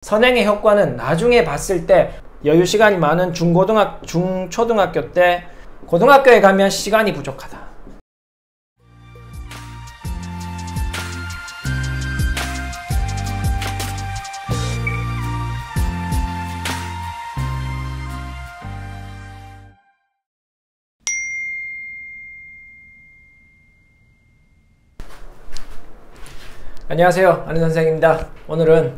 선행의 효과는 나중에 봤을 때 여유 시간이 많은 중초등학교 때 고등학교에 가면 시간이 부족하다. 안녕하세요, 안은선생입니다. 오늘은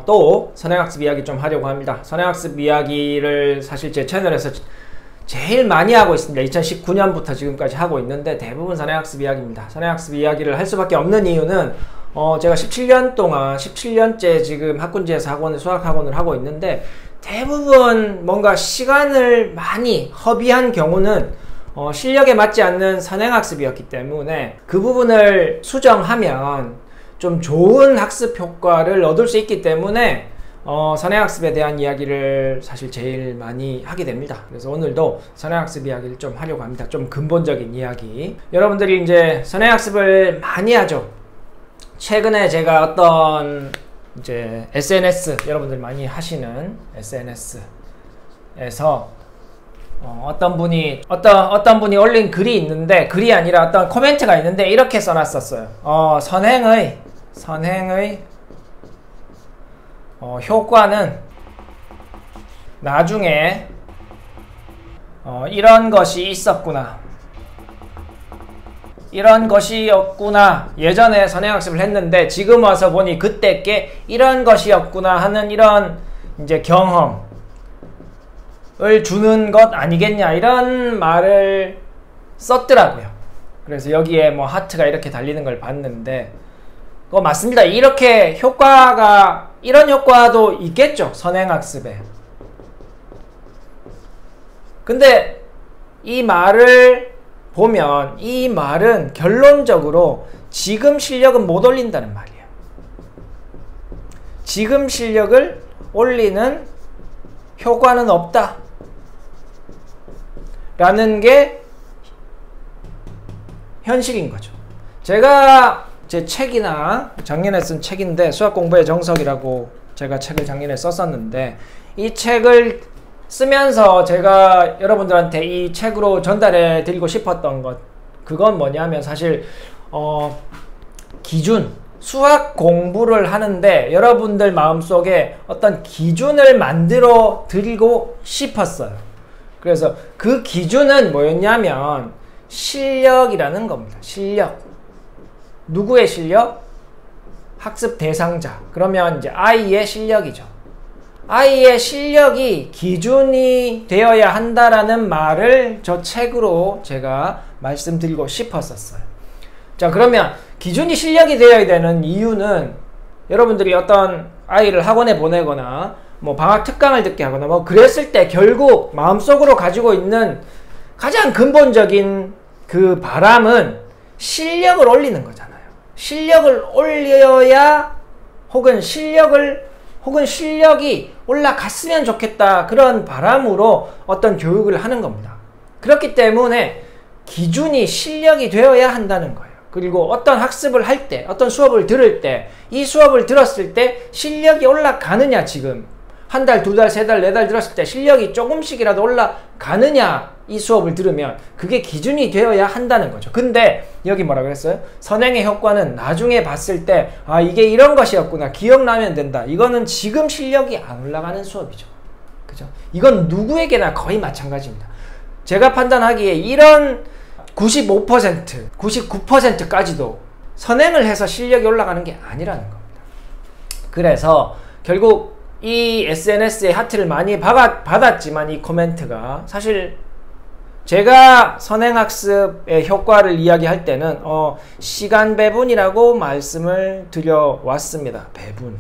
또 선행학습 이야기 좀 하려고 합니다. 선행학습 이야기를 사실 제 채널에서 제일 많이 하고 있습니다. 2019년부터 지금까지 하고 있는데 대부분 선행학습 이야기입니다. 선행학습 이야기를 할 수밖에 없는 이유는 제가 17년 동안 17년째 지금 학군지에서 수학학원을 하고 있는데 대부분 뭔가 시간을 많이 허비한 경우는 실력에 맞지 않는 선행학습이었기 때문에 그 부분을 수정하면 좀 좋은 학습 효과를 얻을 수 있기 때문에 선행학습에 대한 이야기를 사실 제일 많이 하게 됩니다. 그래서 오늘도 선행학습 이야기를 좀 하려고 합니다. 좀 근본적인 이야기. 여러분들이 이제 선행학습을 많이 하죠. 최근에 제가 어떤 이제 SNS, 여러분들 많이 하시는 SNS에서 어떤 분이 올린 글이 있는데, 글이 아니라 어떤 코멘트가 있는데 이렇게 써놨었어요. 선행의 효과는 나중에 이런 것이 있었구나, 이런 것이었구나, 예전에 선행학습을 했는데 지금 와서 보니 그때 게 이런 것이었구나 하는 이런 이제 경험을 주는 것 아니겠냐, 이런 말을 썼더라고요. 그래서 여기에 뭐 하트가 이렇게 달리는 걸 봤는데 그거 맞습니다. 이렇게 이런 효과도 있겠죠, 선행학습에. 근데 이 말을 보면 이 말은 결론적으로 지금 실력은 못 올린다는 말이에요. 지금 실력을 올리는 효과는 없다 라는 게 현실인 거죠. 제가 제 책이나 작년에 쓴 책인데, 수학공부의 정석이라고 제가 책을 작년에 썼었는데, 이 책을 쓰면서 제가 여러분들한테 이 책으로 전달해 드리고 싶었던 것, 그건 뭐냐면 사실 기준, 수학 공부를 하는데 여러분들 마음속에 어떤 기준을 만들어 드리고 싶었어요. 그래서 그 기준은 뭐였냐면 실력이라는 겁니다. 실력. 누구의 실력? 학습 대상자. 그러면 이제 아이의 실력이죠. 아이의 실력이 기준이 되어야 한다라는 말을 저 책으로 제가 말씀드리고 싶었었어요. 자, 그러면 기준이 실력이 되어야 되는 이유는, 여러분들이 어떤 아이를 학원에 보내거나 뭐 방학 특강을 듣게 하거나 뭐 그랬을 때 결국 마음속으로 가지고 있는 가장 근본적인 그 바람은 실력을 올리는 거잖아요. 실력을 올려야, 혹은 실력이 올라갔으면 좋겠다, 그런 바람으로 어떤 교육을 하는 겁니다. 그렇기 때문에 기준이 실력이 되어야 한다는 거예요. 그리고 어떤 학습을 할 때, 어떤 수업을 들을 때, 이 수업을 들었을 때 실력이 올라가느냐, 지금 한 달, 두 달, 세 달, 네 달 들었을 때 실력이 조금씩이라도 올라가느냐, 이 수업을 들으면 그게 기준이 되어야 한다는 거죠. 근데 여기 뭐라 그랬어요? 선행의 효과는 나중에 봤을 때 이게 이런 것이었구나, 기억나면 된다. 이거는 지금 실력이 안 올라가는 수업이죠. 그죠? 이건 누구에게나 거의 마찬가지입니다. 제가 판단하기에 이런 95%, 99%까지도 선행을 해서 실력이 올라가는 게 아니라는 겁니다. 그래서 결국 이 SNS에 하트를 많이 받았지만 이 코멘트가, 사실 제가 선행학습의 효과를 이야기할 때는 시간 배분이라고 말씀을 드려왔습니다. 배분.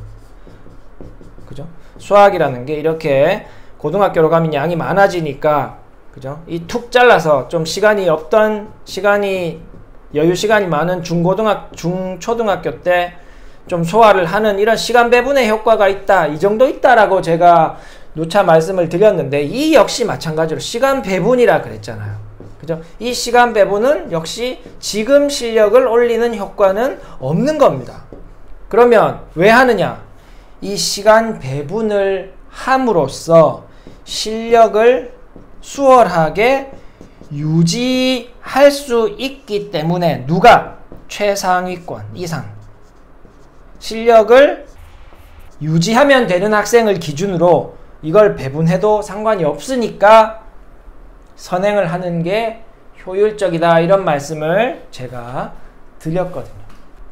그죠? 수학이라는 게 이렇게 고등학교로 가면 양이 많아지니까, 그죠? 이 툭 잘라서 좀 여유 시간이 많은 중초등학교 때 좀 소화를 하는 이런 시간 배분의 효과가 있다, 이 정도 있다라고 제가 누차 말씀을 드렸는데, 이 역시 마찬가지로 시간 배분이라 그랬잖아요. 그죠? 이 시간 배분은 역시 지금 실력을 올리는 효과는 없는 겁니다. 그러면 왜 하느냐? 이 시간 배분을 함으로써 실력을 수월하게 유지할 수 있기 때문에 누가 최상위권 이상 실력을 유지하면 되는 학생을 기준으로 이걸 배분해도 상관이 없으니까 선행을 하는 게 효율적이다 이런 말씀을 제가 드렸거든요.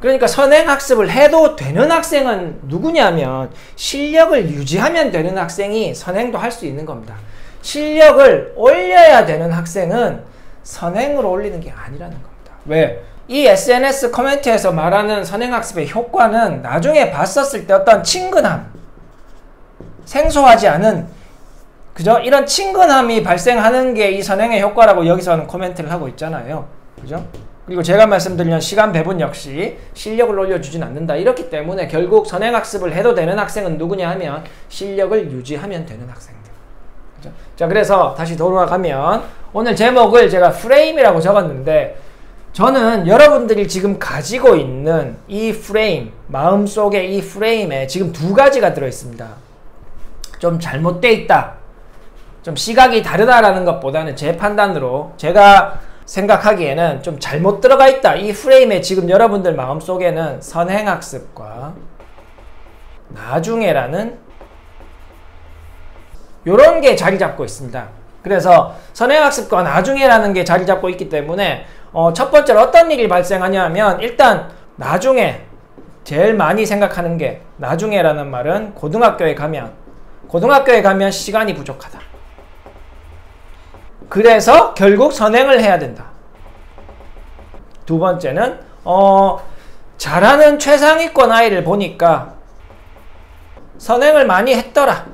그러니까 선행학습을 해도 되는 학생은 누구냐면 실력을 유지하면 되는 학생이 선행도 할 수 있는 겁니다. 실력을 올려야 되는 학생은 선행으로 올리는 게 아니라는 겁니다. 왜? 이 SNS 코멘트에서 말하는 선행학습의 효과는 나중에 봤었을 때 어떤 친근함, 생소하지 않은 그죠? 이런 친근함이 발생하는 게 이 선행의 효과라고 여기서는 코멘트를 하고 있잖아요. 그죠? 그리고 제가 말씀드린 시간 배분 역시 실력을 올려주진 않는다. 이렇기 때문에 결국 선행학습을 해도 되는 학생은 누구냐 하면 실력을 유지하면 되는 학생들. 그죠? 자, 그래서 다시 돌아가면 오늘 제목을 제가 프레임이라고 적었는데 저는 여러분들이 지금 가지고 있는 이 프레임, 마음속에 이 프레임에 지금 두 가지가 들어있습니다. 좀 잘못되어 있다. 좀 시각이 다르다라는 것보다는 제 판단으로 제가 생각하기에는 좀 잘못 들어가 있다. 이 프레임에 지금 여러분들 마음속에는 선행학습과 나중에라는 요런 게 자리 잡고 있습니다. 그래서 선행학습과 나중에라는 게 자리 잡고 있기 때문에 첫 번째로 어떤 일이 발생하냐면 일단 나중에 제일 많이 생각하는 게 나중에라는 말은 고등학교에 가면 시간이 부족하다. 그래서 결국 선행을 해야 된다. 두 번째는 잘하는 최상위권 아이를 보니까 선행을 많이 했더라.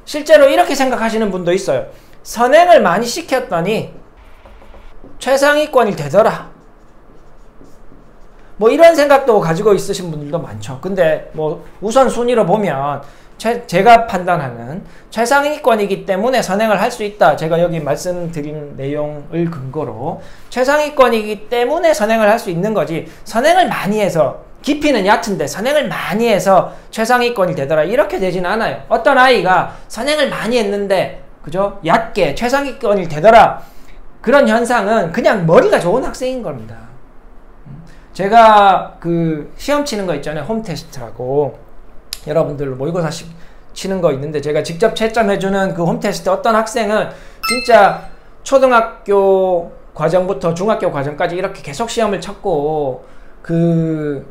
실제로 이렇게 생각하시는 분도 있어요. 선행을 많이 시켰더니 최상위권이 되더라. 뭐 이런 생각도 가지고 있으신 분들도 많죠. 근데 뭐 우선순위로 보면 제가 판단하는 최상위권이기 때문에 선행을 할 수 있다. 제가 여기 말씀드린 내용을 근거로 최상위권이기 때문에 선행을 할 수 있는 거지 선행을 많이 해서 깊이는 얕은데 선행을 많이 해서 최상위권이 되더라. 이렇게 되진 않아요. 어떤 아이가 선행을 많이 했는데 그죠? 얕게 최상위권이 되더라. 그런 현상은 그냥 머리가 좋은 학생인 겁니다. 제가 그 시험 치는 거 있잖아요. 홈 테스트라고. 여러분들 모의고사식 치는 거 있는데 제가 직접 채점해주는 그 홈 테스트 어떤 학생은 진짜 초등학교 과정부터 중학교 과정까지 이렇게 계속 시험을 쳤고 그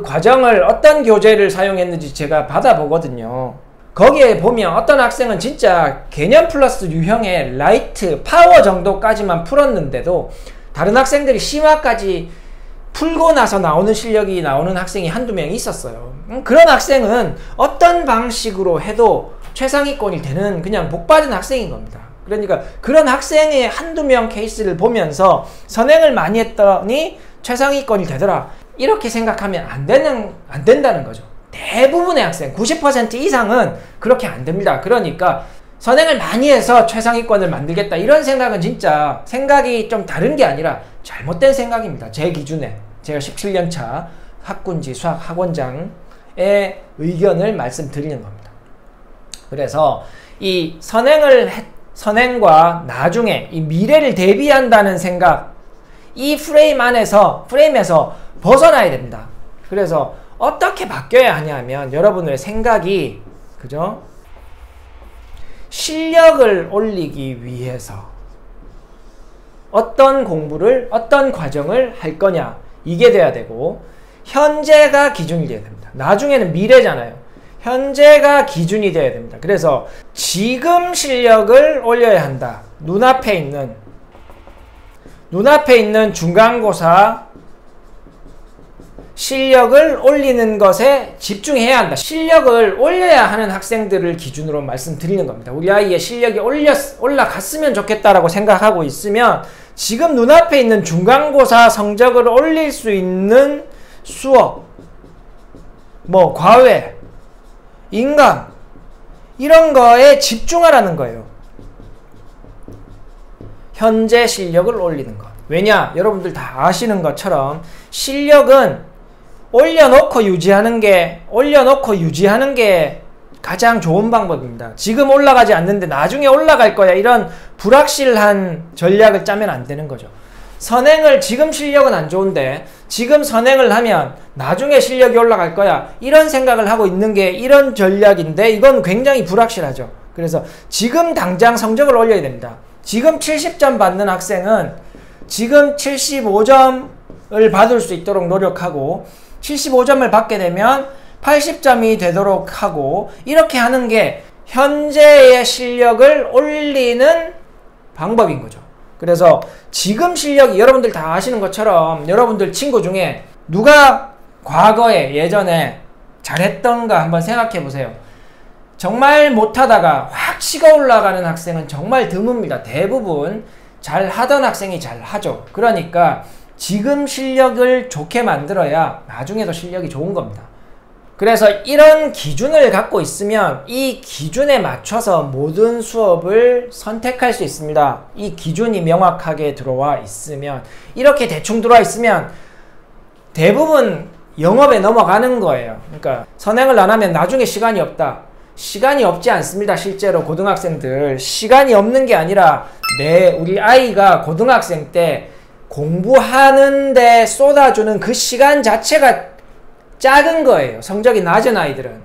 과정을 어떤 교재를 사용했는지 제가 받아보거든요. 거기에 보면 어떤 학생은 진짜 개념 플러스 유형의 라이트, 파워 정도까지만 풀었는데도 다른 학생들이 심화까지 풀고 나서 나오는 실력이 나오는 학생이 한두 명 있었어요. 그런 학생은 어떤 방식으로 해도 최상위권이 되는 그냥 복받은 학생인 겁니다. 그러니까 그런 학생의 한두 명 케이스를 보면서 선행을 많이 했더니 최상위권이 되더라. 이렇게 생각하면 안 된다는 거죠. 대부분의 학생, 90% 이상은 그렇게 안 됩니다. 그러니까 선행을 많이 해서 최상위권을 만들겠다. 이런 생각은 진짜 생각이 좀 다른 게 아니라 잘못된 생각입니다. 제 기준에. 제가 17년차 학군지 수학 학원장의 의견을 말씀드리는 겁니다. 그래서 이 선행과 나중에 이 미래를 대비한다는 생각, 이 프레임에서 벗어나야 됩니다. 그래서 어떻게 바뀌어야 하냐면 여러분의 생각이 그죠? 실력을 올리기 위해서 어떤 공부를 어떤 과정을 할 거냐 이게 돼야 되고 현재가 기준이 돼야 됩니다. 나중에는 미래잖아요. 현재가 기준이 돼야 됩니다. 그래서 지금 실력을 올려야 한다. 눈앞에 있는 중간고사 실력을 올리는 것에 집중해야 한다. 실력을 올려야 하는 학생들을 기준으로 말씀드리는 겁니다. 우리 아이의 실력이 올라갔으면 좋겠다라고 생각하고 있으면 지금 눈앞에 있는 중간고사 성적을 올릴 수 있는 수업, 뭐 과외, 인강 이런 거에 집중하라는 거예요. 현재 실력을 올리는 것. 왜냐? 여러분들 다 아시는 것처럼 실력은 올려놓고 유지하는 게 가장 좋은 방법입니다. 지금 올라가지 않는데 나중에 올라갈 거야. 이런 불확실한 전략을 짜면 안 되는 거죠. 선행을 지금 실력은 안 좋은데 지금 선행을 하면 나중에 실력이 올라갈 거야. 이런 생각을 하고 있는 게 이런 전략인데 이건 굉장히 불확실하죠. 그래서 지금 당장 성적을 올려야 됩니다. 지금 70점 받는 학생은 지금 75점을 받을 수 있도록 노력하고 75점을 받게 되면 80점이 되도록 하고 이렇게 하는 게 현재의 실력을 올리는 방법인 거죠. 그래서 지금 실력이 여러분들 다 아시는 것처럼 여러분들 친구 중에 누가 과거에 예전에 잘했던가 한번 생각해 보세요. 정말 못하다가 확 치고 올라가는 학생은 정말 드뭅니다. 대부분 잘하던 학생이 잘하죠. 그러니까 지금 실력을 좋게 만들어야 나중에도 실력이 좋은 겁니다. 그래서 이런 기준을 갖고 있으면 이 기준에 맞춰서 모든 수업을 선택할 수 있습니다. 이 기준이 명확하게 들어와 있으면, 이렇게 대충 들어와 있으면 대부분 영업에 넘어가는 거예요. 그러니까 선행을 안 하면 나중에 시간이 없다. 시간이 없지 않습니다. 실제로 고등학생들 시간이 없는 게 아니라 우리 아이가 고등학생 때 공부하는데 쏟아주는 그 시간 자체가 작은 거예요. 성적이 낮은 아이들은.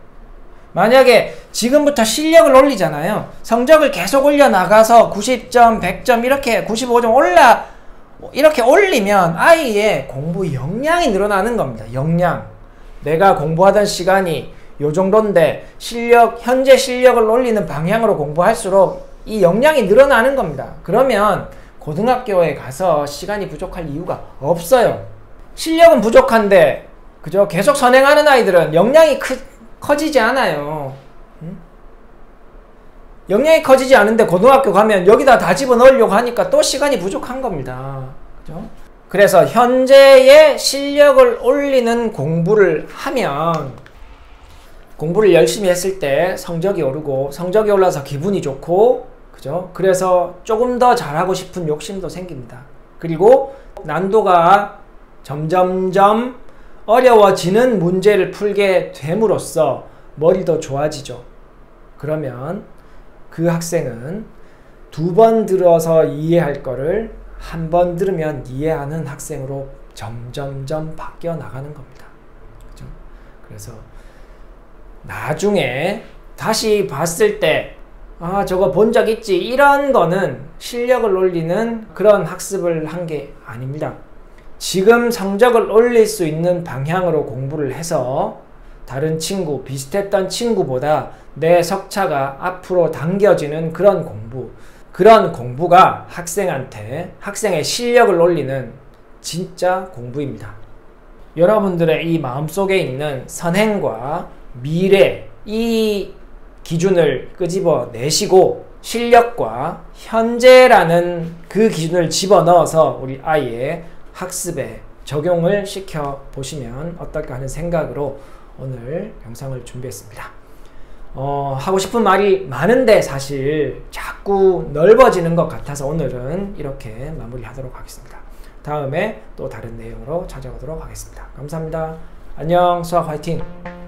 만약에 지금부터 실력을 올리잖아요. 성적을 계속 올려나가서 90점, 100점, 이렇게 95점 이렇게 올리면 아이의 공부 역량이 늘어나는 겁니다. 역량. 내가 공부하던 시간이 요 정도인데 현재 실력을 올리는 방향으로 공부할수록 이 역량이 늘어나는 겁니다. 그러면 고등학교에 가서 시간이 부족할 이유가 없어요. 실력은 부족한데 그죠? 계속 선행하는 아이들은 역량이 커지지 않아요. 역량이 커지지 않은데 고등학교 가면 여기다 다 집어넣으려고 하니까 또 시간이 부족한 겁니다. 그죠? 그래서 현재의 실력을 올리는 공부를 하면, 공부를 열심히 했을 때 성적이 오르고, 성적이 올라서 기분이 좋고, 그죠? 그래서 조금 더 잘하고 싶은 욕심도 생깁니다. 그리고 난도가 점점점 어려워지는 문제를 풀게 됨으로써 머리도 좋아지죠. 그러면 그 학생은 2번 들어서 이해할 거를 한 번 들으면 이해하는 학생으로 점점점 바뀌어 나가는 겁니다. 그죠? 그래서 나중에 다시 봤을 때 저거 본 적 있지, 이런 거는 실력을 올리는 그런 학습을 한 게 아닙니다. 지금 성적을 올릴 수 있는 방향으로 공부를 해서 다른 친구, 비슷했던 친구보다 내 석차가 앞으로 당겨지는 그런 공부가 학생의 실력을 올리는 진짜 공부입니다. 여러분들의 이 마음속에 있는 선행과 미래, 이 기준을 끄집어 내시고 실력과 현재라는 그 기준을 집어넣어서 우리 아이의 학습에 적용을 시켜 보시면 어떨까 하는 생각으로 오늘 영상을 준비했습니다. 하고 싶은 말이 많은데 사실 자꾸 넓어지는 것 같아서 오늘은 이렇게 마무리하도록 하겠습니다. 다음에 또 다른 내용으로 찾아오도록 하겠습니다. 감사합니다. 안녕. 수학 화이팅!